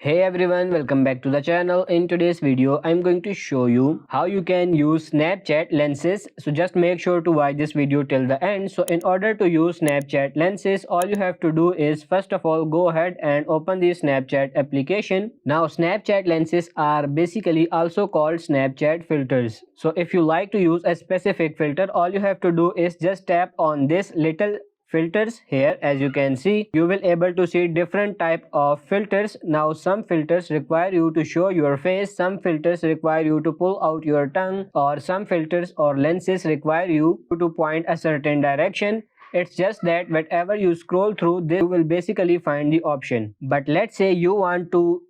Hey everyone, welcome back to the channel. In today's video, I'm going to show you how you can use Snapchat lenses. So just make sure to watch this video till the end. So in order to use Snapchat lenses, all you have to do is first of all go ahead and open the Snapchat application. Now Snapchat lenses are basically also called Snapchat filters. So if you like to use a specific filter, all you have to do is just tap on this little filters here. As you can see, you will able to see different type of filters. Now some filters require you to show your face, some filters require you to pull out your tongue, or some filters or lenses require you to point a certain direction. It's just that whatever you scroll through this, you will basically find the option. But let's say you want to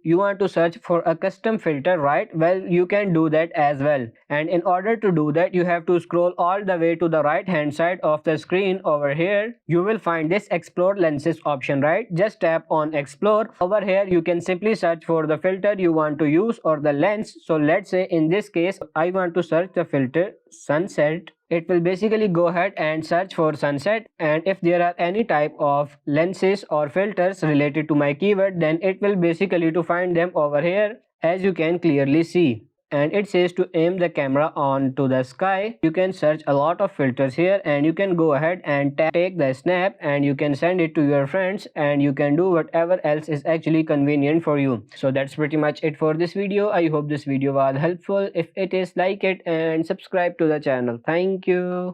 search for a custom filter, right? Well, you can do that as well. And in order to do that, you have to scroll all the way to the right hand side of the screen. Over here you will find this explore lenses option, right? Just tap on explore. Over here you can simply search for the filter you want to use or the lens. So let's say in this case I want to search the filter sunset. It will basically go ahead and search for sunset, and if there are any type of lenses or filters related to my keyword, then it will basically to find them over here, as you can clearly see. And it says to aim the camera on to the sky. You can search a lot of filters here, and you can go ahead and take the snap and you can send it to your friends, and you can do whatever else is actually convenient for you. So that's pretty much it for this video. I hope this video was helpful. If it is, like it and subscribe to the channel. Thank you.